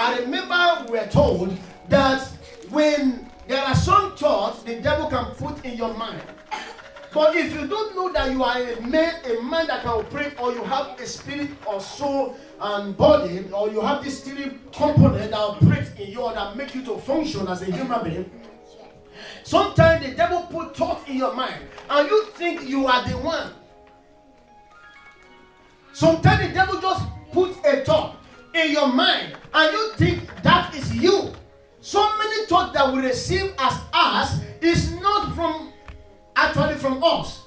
I remember we were told that when there are some thoughts the devil can put in your mind. But if you don't know that you are a man that can operate, or you have a spirit or soul and body, or you have this three component that operates in you, that make you to function as a human being, sometimes the devil put thought in your mind and you think you are the one. Sometimes the devil just put a thought in your mind and you think that is you. So many thoughts that we receive as us is not actually from us.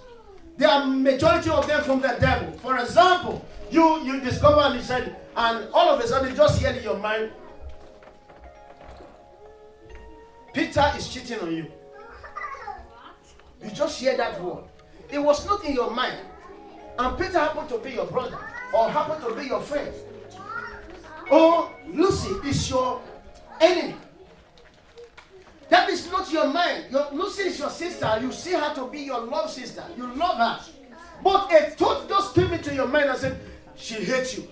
There are majority of them from the devil. For example, you discover and you said, and all of a sudden you just hear in your mind, Peter is cheating on you. You just hear that word. It was not in your mind. And Peter happened to be your brother, or happened to be your friend. Or Lucy is your enemy. That is not your mind. Lucy is your sister. You see her to be your love sister. You love her. But a thought just came into your mind and said, she hates you.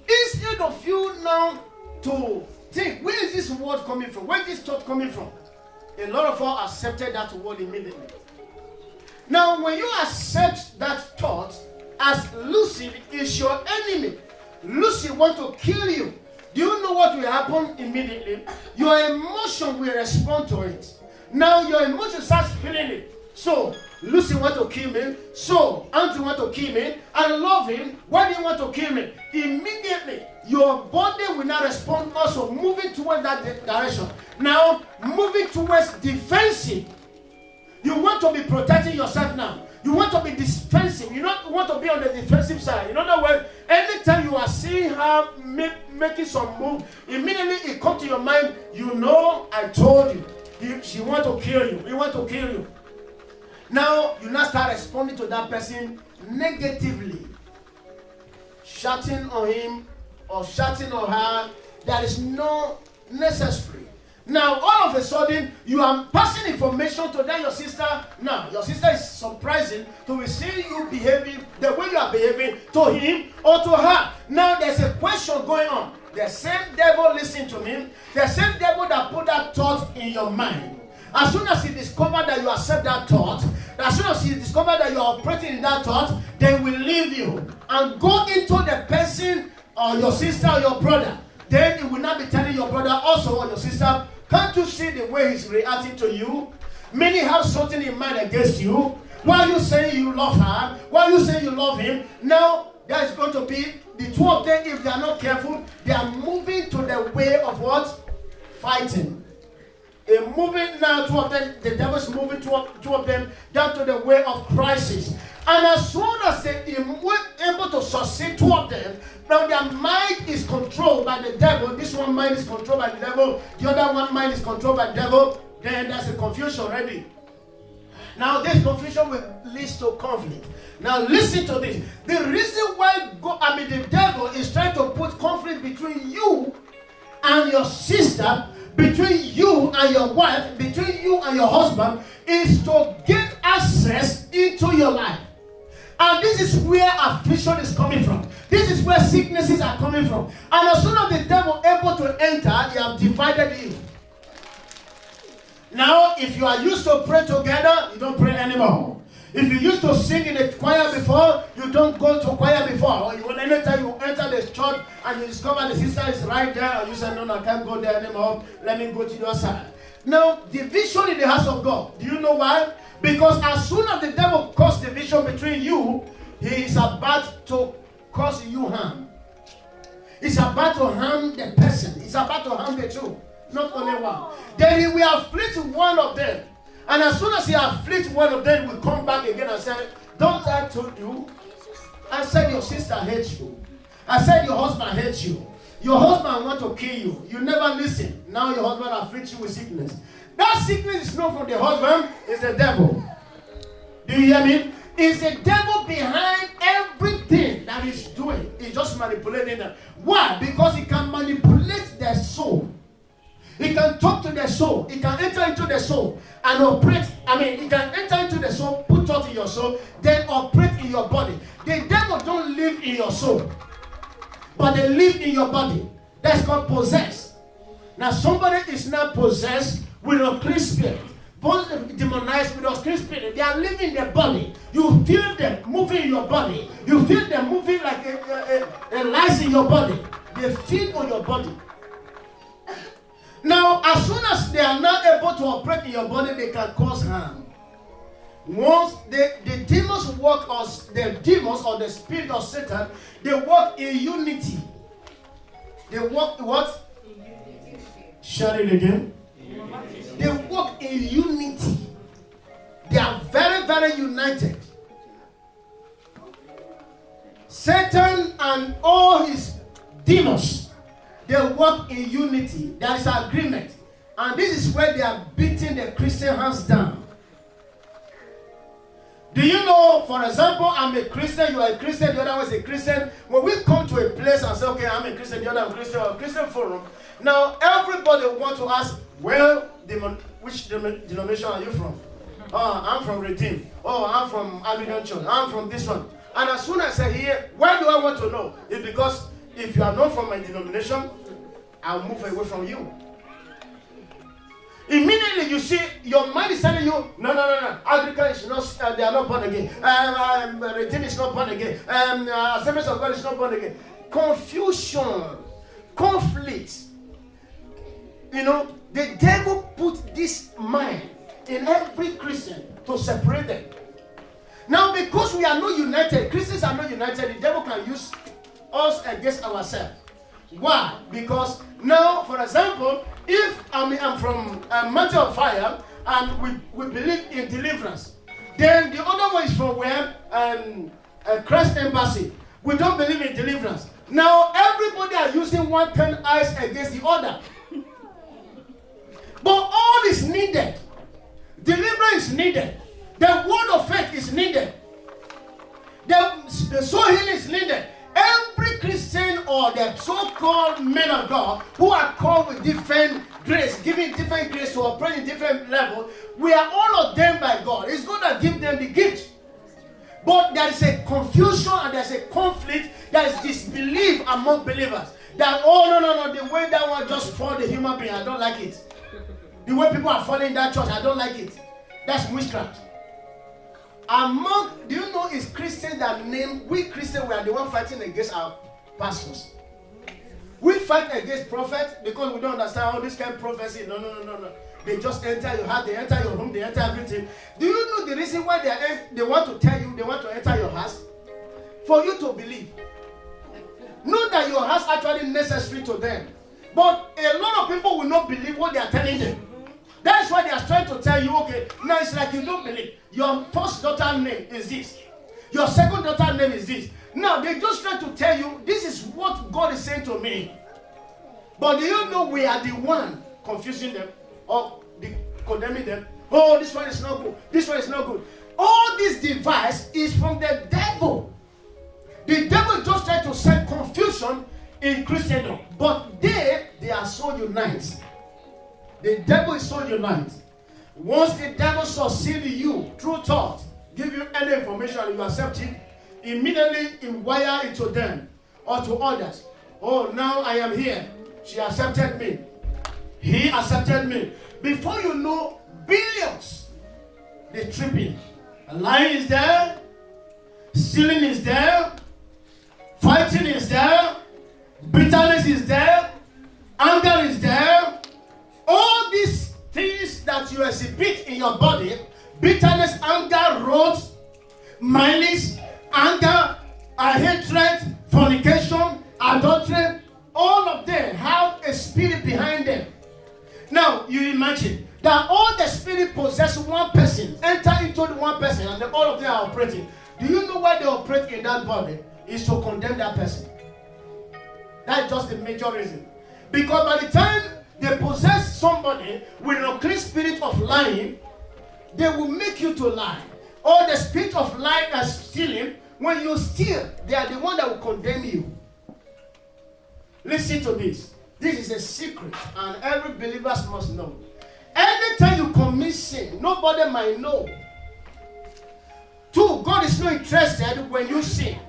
Instead of you now to think, where is this word coming from? Where is this thought coming from? A lot of us accepted that word immediately. Now, when you accept that thought as Lucy is your enemy, Lucy wants to kill you, do you know what will happen immediately? Your emotion will respond to it. Now your emotion starts feeling it. So, Lucy wants to kill me. So, Auntie wants to kill me. I love him. Why do you want to kill me? Immediately, your body will not respond, also moving towards that direction. Now, moving towards defensive. You want to be protecting yourself now. You want to be defensive. You don't want to be on the defensive side. In other words, anytime you are seeing her making some move, immediately it comes to your mind, you know, I told you. She want to kill you. He want to kill you. Now, you now start responding to that person negatively. Shouting on him or shouting on her. That is not necessary. Now, all of a sudden, you are passing information to that your sister. Now, your sister is surprising to see you behaving the way you are behaving to him or to her. Now, there's a question going on. The same devil, listen to me, the same devil that put that thought in your mind. As soon as he discovers that you accept that thought, as soon as he discovers that you are operating in that thought, they will leave you and go into the person or your sister or your brother. Then he will not be telling your brother also or your sister, can't you see the way he's reacting to you? Many have something in mind against you. While you say you love her, while you say you love him, now there is going to be the two of them, if they are not careful, they are moving to the way of what? Fighting. They're moving now, two of them, the devil is moving two of them down to the way of crisis. And as soon as they were able to succeed, two of them, now their mind is controlled by the devil. This one mind is controlled by the devil. The other one mind is controlled by the devil. Then there's a confusion already. Now this confusion will lead to conflict. Now listen to this. The reason why the devil is trying to put conflict between you and your sister, between you and your wife, between you and your husband, is to get access into your life. And this is where affliction is coming from. This is where sicknesses are coming from. And as soon as the devil able to enter, he have divided you. Now, if you are used to pray together, you don't pray anymore. If you used to sing in a choir before, you don't go to choir before. Or anytime you enter the church and you discover the sister is right there, or you say, no, I can't go there anymore. Let me go to your side. Now, division in the house of God. Do you know why? Because as soon as the devil causes division between you, he is about to cause you harm. He's about to harm the person. He's about to harm the two, not only one. Then he will afflict one of them. And as soon as he afflicts one of them, he will come back again and say, don't I told you? I said your sister hates you. I said your husband hates you. Your husband wants to kill you. You never listen. Now your husband afflicts you with sickness. That sickness is not from the husband, it's the devil. Do you hear me? It's the devil behind everything that he's doing. He's just manipulating them. Why? Because he can manipulate the soul. He can talk to the soul. He can enter into the soul and operate. He can enter into the soul, put thought in your soul, then operate in your body. The devil don't live in your soul, but they live in your body. That's called possessed. Now somebody is not possessed with a clean spirit. Both demonized with a clean spirit. They are living their body. You feel them moving in your body. You feel them moving like a lice in your body. They feed on your body. Now, as soon as they are not able to operate in your body, they can cause harm. Once the demons work, or the demons or the spirit of Satan, they work in unity. They work what? Share it again. They work in unity. They are very, very united. Satan and all his demons, they work in unity. There is agreement. And this is where they are beating the Christian hands down. Do you know, for example, I'm a Christian, you are a Christian, the other one is a Christian. When we come to a place and say, okay, I'm a Christian, the other one is a Christian, or a Christian forum, now everybody wants to ask, well, which denomination are you from? Oh, I'm from Redeem. Oh, I'm from Anglican Church. I'm from this one. And as soon as I hear, why do I want to know? It's because if you are not from my denomination, I'll move away from you. Immediately you see your mind is telling you, no. Anglican is not, they are not born again. Redeem is not born again. Assemblies of God is not born again. Confusion, conflict. You know, the devil put this mind in every Christian to separate them. Now, because we are not united, Christians are not united, the devil can use us against ourselves. Why? Because now, for example, if I'm from Mountain of Fire and we believe in deliverance, then the other one is from where? Christ Embassy. We don't believe in deliverance. Now, everybody are using one pen eyes against the other. But all is needed. Deliverance is needed. The word of faith is needed. The soul healing is needed. Every Christian or the so-called men of God who are called with different grace, giving different grace to operate in different levels, we are all ordained by God. It's going to give them the gift. But there is a confusion and there's a conflict. There is disbelief among believers. That, no, the way that one just fought the human being, I don't like it. The way people are falling in that church, I don't like it. That's witchcraft. Do you know it's Christians that we Christians, we are the one fighting against our pastors. We fight against prophets because we don't understand all this kind of prophecy. No. They just enter your house, they enter your home, they enter everything. Do you know the reason why they want to tell you, they want to enter your house? For you to believe. Not that your house actually necessary to them. But a lot of people will not believe what they are telling them. That's why they are trying to tell you, okay, now it's like you don't believe. Your first daughter's name is this. Your second daughter's name is this. Now, they just try to tell you, this is what God is saying to me. But do you know we are the one confusing them or condemning them? Oh, this one is not good. This one is not good. All this device is from the devil. The devil just trying to send confusion in Christendom. But they are so united. The devil is so united. Once the devil succeeds you through thought, give you any information and you accept it, immediately you wire it to them or to others. Oh, now I am here. She accepted me. He accepted me. Before you know, billions, they tripping. Lying is there. Stealing is there. Fighting is there. Bitterness is there. Anger is there. All these things that you exhibit in your body, bitterness, anger, wrath, malice, anger, hatred, fornication, adultery, all of them have a spirit behind them. Now, you imagine that all the spirit possess one person, enter into the one person, and all of them are operating. Do you know why they operate in that body? Is to condemn that person. That's just the major reason. Because by the time they possess somebody with a clean spirit of lying, they will make you to lie. Or the spirit of lying and stealing, when you steal, they are the one that will condemn you. Listen to this. This is a secret, and every believer must know. Anytime you commit sin, nobody might know. Two, God is not interested when you sin.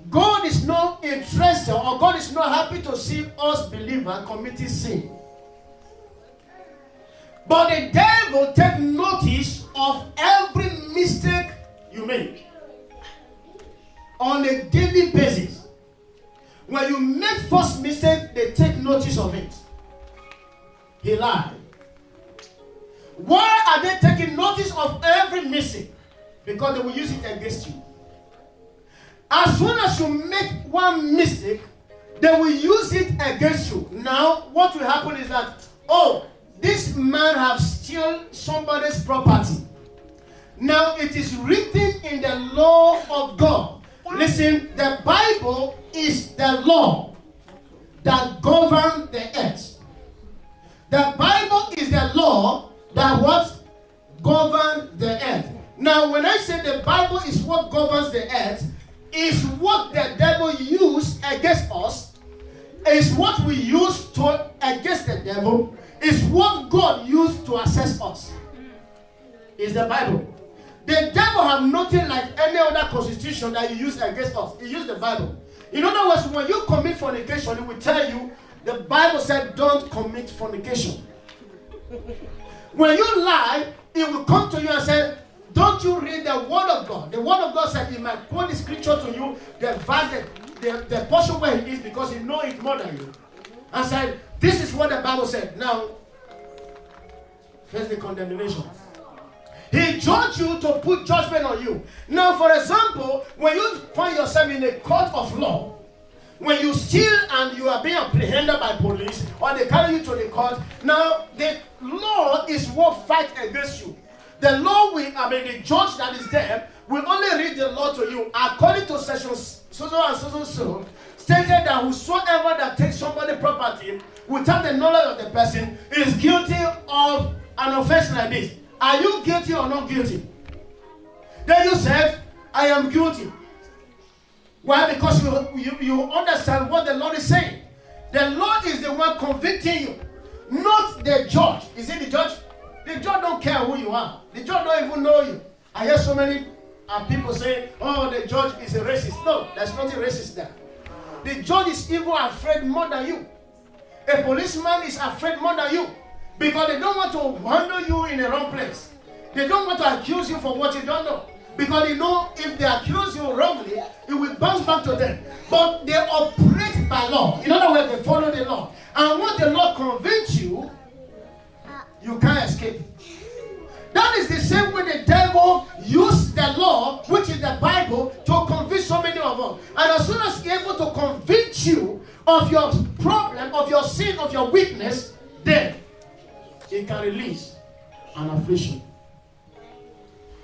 God is not interested, or God is not happy to see us believers committing sin. But the devil takes notice of every mistake you make on a daily basis. When you make first mistake, they take notice of it. He lied. Why are they taking notice of every mistake? Because they will use it against you. As soon as you make one mistake, they will use it against you. Now, what will happen is that, oh, this man has stolen somebody's property. Now, it is written in the law of God. Listen, the Bible is the law that governs the earth. The Bible is the law that what governs the earth. Now, when I say the Bible is what governs the earth, is what the devil used against us, is what we use to against the devil, is what God used to assess us. Is the Bible. The devil have nothing like any other constitution that you use against us. He used the Bible. In other words, when you commit fornication, it will tell you the Bible said don't commit fornication. When you lie, it will come to you and say, don't you read the word of God? The word of God said, he might quote the scripture to you, the portion where it is, because he knows it more than you. And said, this is what the Bible said. Now, face the condemnation. He judged you to put judgment on you. Now, for example, when you find yourself in a court of law, when you steal and you are being apprehended by police, or they carry you to the court, now the law is what fights against you. The law the judge that is there will only read the law to you according to section so and so, stated that whosoever that takes somebody's property without the knowledge of the person is guilty of an offense like this. Are you guilty or not guilty? Then you said, I am guilty. Why? Because you understand what the Lord is saying. The Lord is the one convicting you, not the judge. Is it the judge? The judge don't care who you are. The judge don't even know you. I hear so many people say, oh, the judge is a racist. No, there's nothing racist there. The judge is even afraid more than you. A policeman is afraid more than you. Because they don't want to handle you in the wrong place. They don't want to accuse you for what you don't know. Because they know if they accuse you wrongly, it will bounce back to them. But they operate by law. In other words, they follow the law. And when the law convinces you, you can't escape. That is the same way the devil used the law, which is the Bible, to convince so many of us. And as soon as he's able to convince you of your problem, of your sin, of your weakness, then it can release an affliction.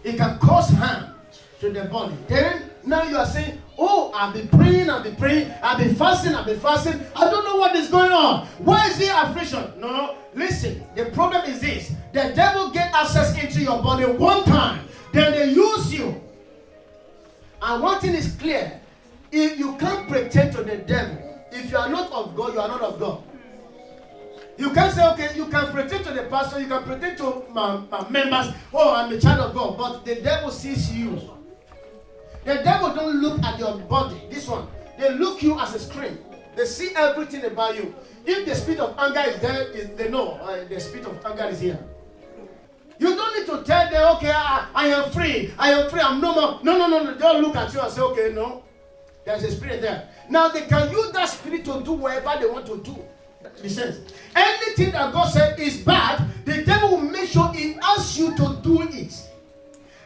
It can cause harm to the body. Then, now you are saying, oh, I've been praying, I've been fasting, I don't know what is going on. Why is there affliction? No, listen, the problem is this. The devil get access into your body one time, then they use you. And one thing is clear. If you can't pretend to the devil, if you are not of God, you are not of God. You can't say, okay, you can pretend to the pastor, you can pretend to my members, oh, I'm a child of God, but the devil sees you. The devil don't look at your body, this one. They look you as a screen. They see everything about you. If the spirit of anger is there, they know the spirit of anger is here. You don't need to tell them, okay, I am free, I'm no more. No. They don't look at you and say, okay, no. There's a spirit there. Now they can use that spirit to do whatever they want to do. Listen, anything that God said is bad, the devil will make sure he asks you to do it.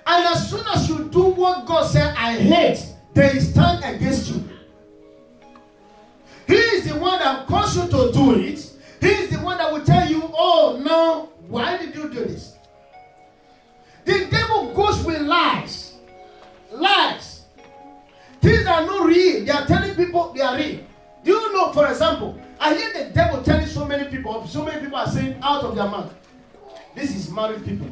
And as soon as you do what God said, I hate, they stand against you. He is the one that caused you to do it. He is the one that will tell you, oh, no, why did you do this? The devil goes with lies. Lies. Things that are not real. They are telling people they are real. Do you know, for example, I hear the devil telling so many people are saying out of their mouth, this is married people.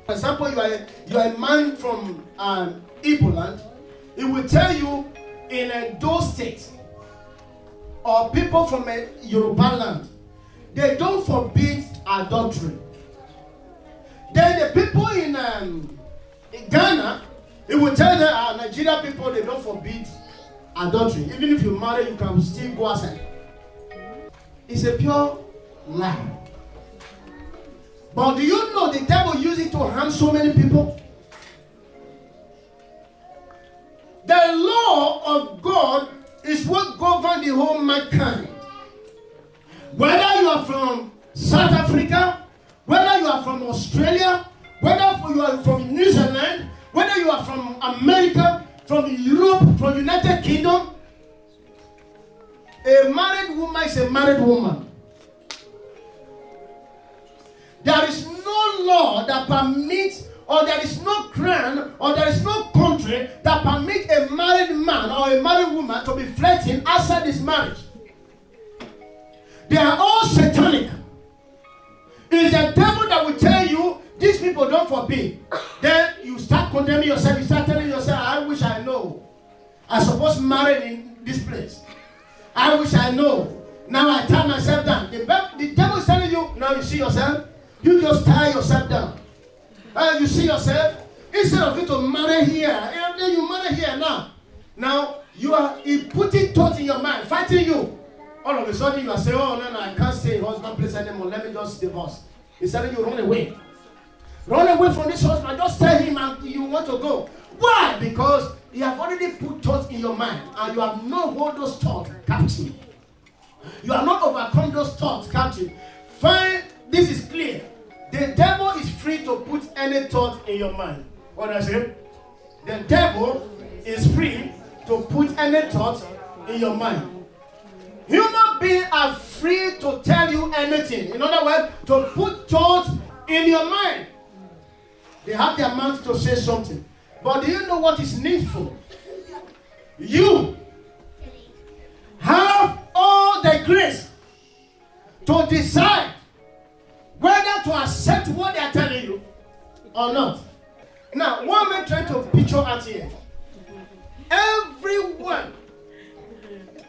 For example, you are a man from Igbo land. It will tell you in those states, or people from a Yoruba land, they don't forbid adultery. Then the people in Ghana, it will tell them, Nigerian people, they don't forbid adultery. Even if you marry, you can still go outside. It's a pure lie. But do you know the devil uses it to harm so many people? The law of God is what governs the whole mankind. Whether you are from South Africa, whether you are from Australia, whether you are from New Zealand, whether you are from America, from Europe, from United Kingdom, a married woman is a married woman. There is no law that permits, or there is no crown, or there is no country that permits a married man or a married woman to be flirting outside this marriage. They are all satanic. It is the devil that will tell you, these people don't forbid. Then you start condemning yourself. You start telling yourself, I wish I know. I'm supposed to marry in this place. I wish I know. Now I tie myself down. The devil is telling you, now you see yourself. You just tie yourself down. You see yourself. Instead of you to marry here, and then you marry here now. Now you are putting thoughts in your mind, fighting you. All of a sudden you are saying, oh no, I can't stay in husband place anymore. Let me just divorce. He's telling you run away. Run away from this husband. Just tell him you want to go. Why? Because you have already put thoughts in your mind and you have not hold those thoughts captive. You have not overcome those thoughts captive. Fine, this is clear. The devil is free to put any thought in your mind. What I say? The devil is free to put any thought in your mind. Human beings are free to tell you anything. In other words, to put thoughts in your mind. They have their mouth to say something. But do you know what is needful? You have all the grace to decide whether to accept what they are telling you or not. Now, what am I trying to picture out here? Everyone,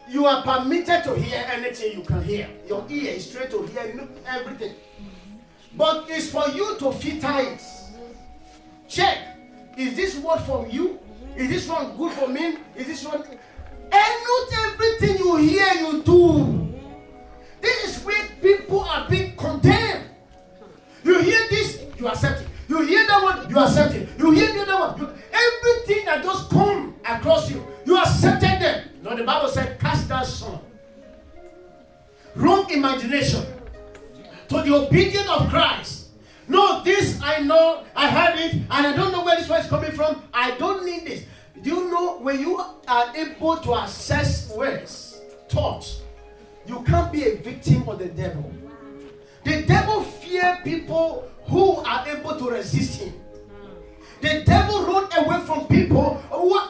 you are permitted to hear anything you can hear. Your ear is straight to hear everything. But it's for you to filter it. Check. Is this word from you? Is this one good for me? Is this one? And not everything you hear, you do. This is where people are being condemned. You hear this, you accept it. You hear that one, you accept it. You hear the other one. Everything that just come across you, you accepted them. No, the Bible said, cast that son. Wrong imagination to the obedience of Christ. No, this I know, I heard it, and I don't know where this one is coming from. I don't need this. Do you know when you are able to assess words, thoughts, you can't be a victim of the devil. The devil fears people who are able to resist him. The devil runs away from people,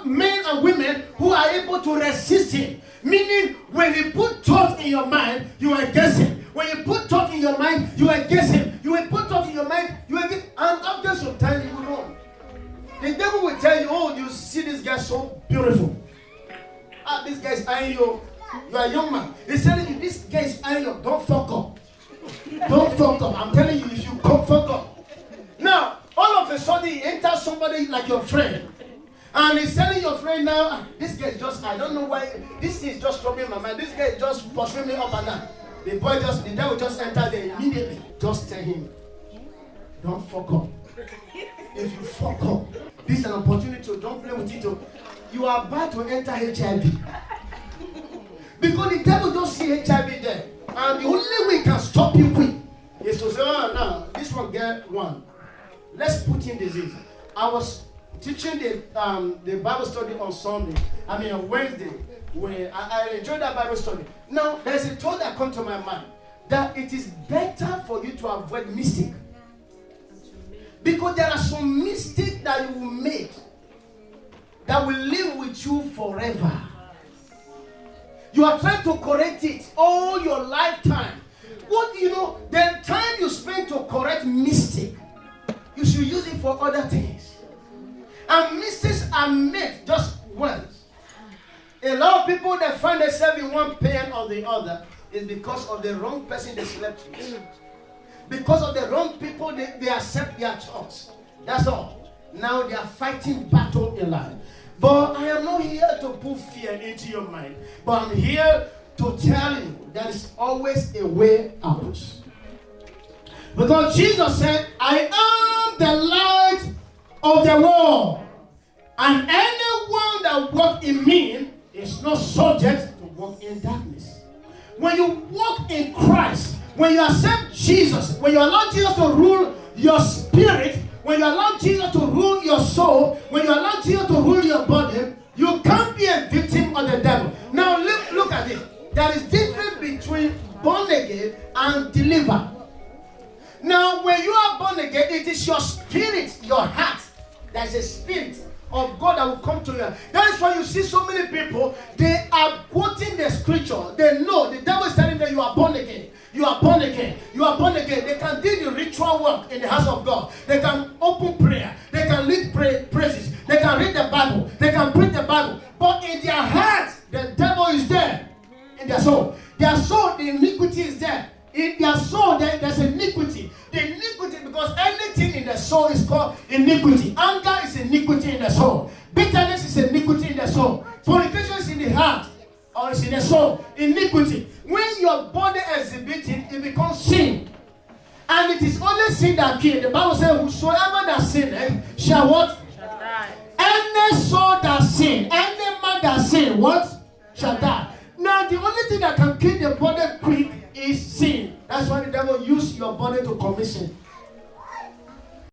men and women, who are able to resist him. Meaning, when you put thoughts in your mind, you are against him. When you put thought in your mind, you are against him. You will put thought in your mind, you are against him. And after some time, you will run. The devil will tell you, oh, you see this guy so beautiful. This guy is eyeing you. You are a young man. He's telling you, this guy is eyeing you. Don't fuck up. Don't fuck up. I'm telling you, if you come fuck up. Now, all of a sudden, he enters somebody like your friend. And he's telling your friend now, this guy is just, I don't know why, this is just troubling my mind. This guy is just pursuing me up and down. The devil just entered there immediately. Just tell him, don't fuck up. If you fuck up, this is an opportunity to don't play with it. You are about to enter HIV. Because the devil don't see HIV there. And the only way he can stop you quick is to say, oh, no, this one get one. Let's put in disease. I was teaching the Bible study on Sunday. On Wednesday. Where I enjoyed that Bible study. Now, there's a thought that comes to my mind. That it is better for you to avoid mistake. Because there are some mistakes that you will make that will live with you forever. You are trying to correct it all your lifetime. The time you spend to correct mistake, you should use it for other things. And mistakes are made just once. A lot of people that find themselves in one pain or the other is because of the wrong person they slept with. Because of the wrong people, they accept their thoughts. That's all. Now they are fighting battle in life. But I am not here to put fear into your mind. But I'm here to tell you there is always a way out. Because Jesus said, I am the light of the world. And anyone that walks in me is not subject to walk in darkness. When you walk in Christ, when you accept Jesus, when you allow Jesus to rule your spirit, when you allow Jesus to rule your soul, when you allow Jesus to rule your body, you can't be a victim of the devil. Now look at it. There is difference between born again and delivered. Now when you are born again, it is your spirit, your heart. There is a spirit of God that will come to you. That is why you see so many people, they are quoting the scripture. They know the devil is telling them you are born again. You are born again. You are born again. They can do the ritual work in the house of God. They can open prayer. They can lead praises. They can read the Bible. They can preach the Bible. But in their heart, the devil is there. In their soul. Their soul, the iniquity is there. In their soul, there's iniquity. The iniquity, because anything in the soul is called iniquity. Anger is iniquity in the soul. Bitterness is iniquity in the soul. Fornication is in the heart. Or it's in the soul. Iniquity. When your body exhibits it, it becomes sin. And it is only sin that kills. The Bible says, whosoever that sinneth shall what? Shall die. Any soul that sin, any man that sin, what? Shall die. Now the only thing that can kill the body quick is sin. That's why the devil uses your body to commit sin.